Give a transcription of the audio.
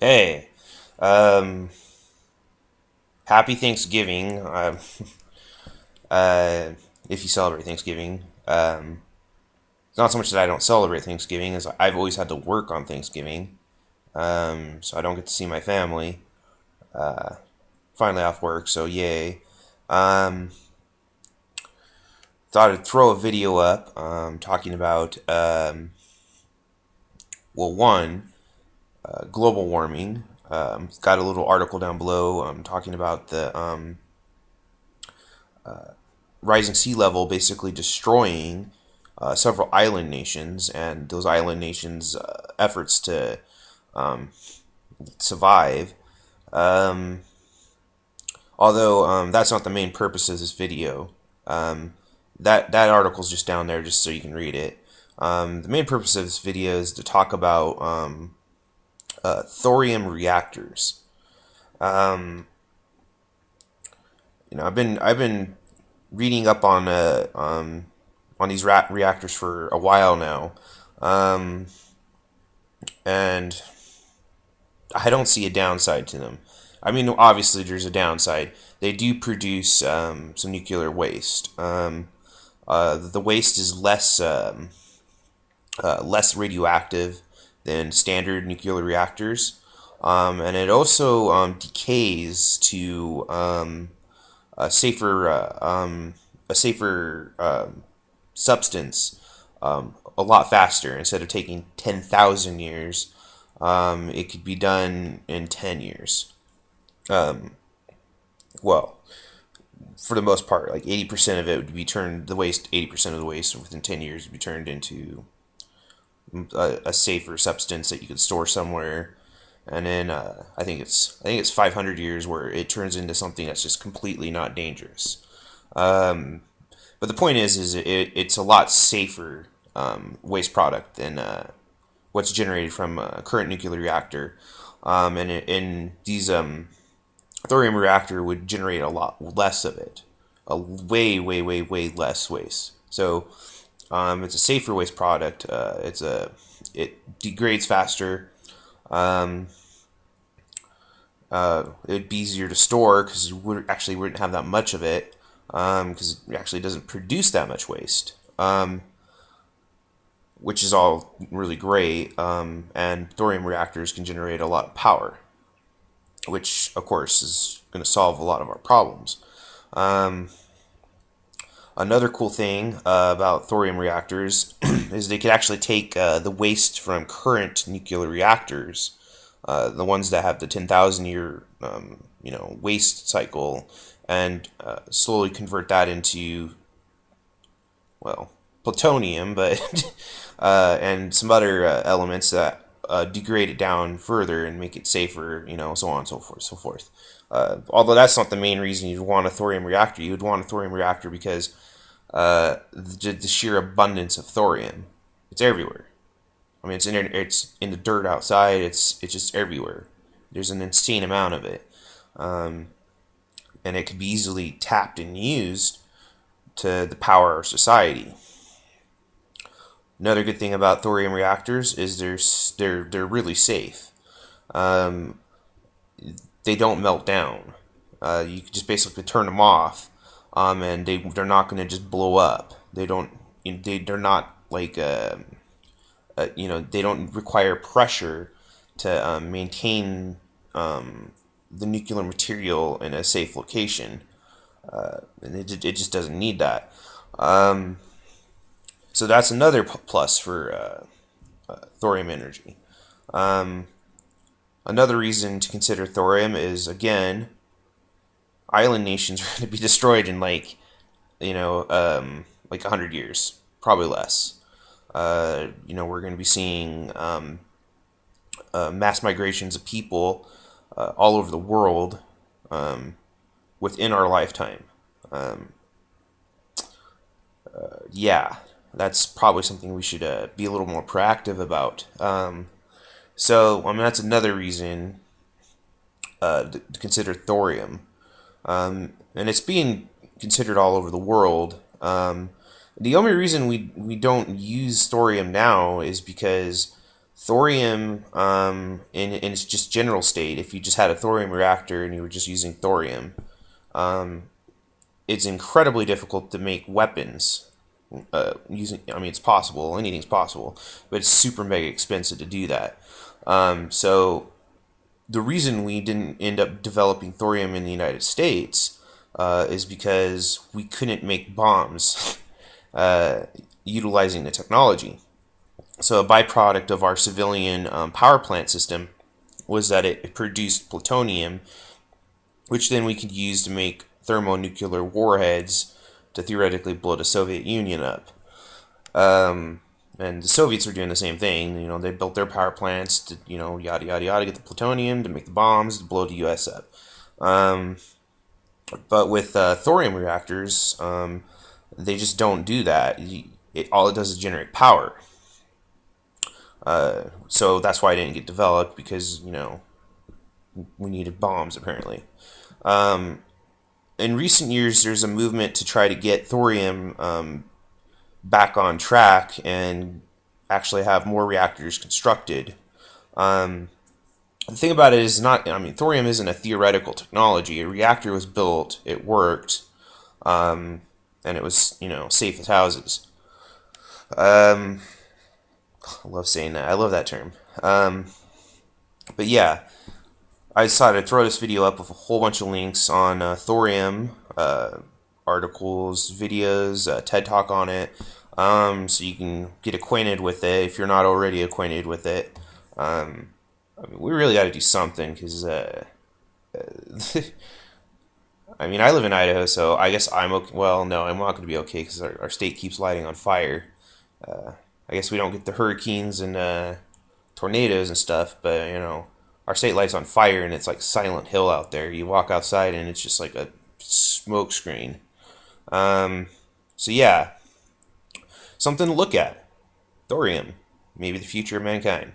Hey, um, happy Thanksgiving. Uh, if you celebrate Thanksgiving, it's not so much that I don't celebrate Thanksgiving, as I've always had to work on Thanksgiving, so I don't get to see my family. Finally off work, so yay. Um, Thought I'd throw a video up, talking about, well, one, global warming. Got a little article down below, talking about the rising sea level basically destroying several island nations, and those island nations' efforts to survive. Um, Although that's not the main purpose of this video. That article's just down there just so you can read it. The main purpose of this video is to talk about thorium reactors. Um, I've been reading up on these reactors for a while now, um, and I don't see a downside to them. I mean, obviously there's a downside. They do produce some nuclear waste. The waste is less radioactive than standard nuclear reactors, and it also decays to a safer substance a lot faster. Instead of taking 10,000 years, it could be done in 10 years. Um, well, for the most part, like 80% of it would be turned, the waste, 80% of the waste within 10 years would be turned into a safer substance that you could store somewhere. And then I think it's 500 years where it turns into something that's just completely not dangerous. Um, but the point is it's a lot safer waste product than what's generated from a current nuclear reactor. And these thorium reactor would generate a lot less of it, a way less waste. So it's a safer waste product. It degrades faster. Um, it'd be easier to store because you wouldn't have that much of it, because it actually doesn't produce that much waste. Which is all really great. And thorium reactors can generate a lot of power, which of course is going to solve a lot of our problems. Um, Another cool thing about thorium reactors is they could actually take the waste from current nuclear reactors, the ones that have the 10,000 year waste cycle, and slowly convert that into, well, plutonium, but and some other elements that degrade it down further and make it safer, so on and so forth, so forth. Although that's not the main reason you'd want a thorium reactor. You would want a thorium reactor because the sheer abundance of thorium. It's everywhere. I mean, it's in the dirt outside. It's just everywhere. There's an insane amount of it, um, and it could be easily tapped and used to the power our society. Another good thing about thorium reactors is they're really safe. Um, they don't melt down. You can just basically turn them off, and they're not going to just blow up. They don't. They're not like they don't require pressure to maintain the nuclear material in a safe location, and it just doesn't need that. Um, so that's another plus for thorium energy. Um, Another reason to consider thorium is, again, island nations are going to be destroyed in like 100 years, probably less. We're going to be seeing mass migrations of people all over the world within our lifetime. Um, yeah, that's probably something we should be a little more proactive about. So, that's another reason to consider thorium. And it's being considered all over the world. The only reason we don't use thorium now is because Thorium, in its just general state, if you just had a thorium reactor and you were just using thorium, it's incredibly difficult to make weapons. I mean, it's possible, anything's possible, but it's super mega expensive to do that. So the reason we didn't end up developing thorium in the United States is because we couldn't make bombs utilizing the technology. So a byproduct of our civilian power plant system was that it produced plutonium, which then we could use to make thermonuclear warheads to theoretically blow the Soviet Union up. And the Soviets were doing the same thing. You know, they built their power plants to, yada yada yada, get the plutonium to make the bombs to blow the U.S. up. But with thorium reactors, they just don't do that. All it does is generate power. So that's why it didn't get developed, because we needed bombs apparently. In recent years, there's a movement to try to get thorium back on track and actually have more reactors constructed. The thing about it is not, I mean, thorium isn't a theoretical technology. A reactor was built, it worked, and it was, safe as houses. I love saying that. I love that term. But yeah, I decided to throw this video up with a whole bunch of links on thorium, articles, videos, TED Talk on it, so you can get acquainted with it if you're not already acquainted with it. I mean, we really got to do something, because I mean, I live in Idaho, so I guess I'm okay. Well, no, I'm not going to be okay, because our state keeps lighting on fire. I guess we don't get the hurricanes and tornadoes and stuff, but our state lights on fire, and it's like Silent Hill out there. You walk outside and it's just like a smoke screen. So yeah, something to look at. Thorium, maybe the future of mankind.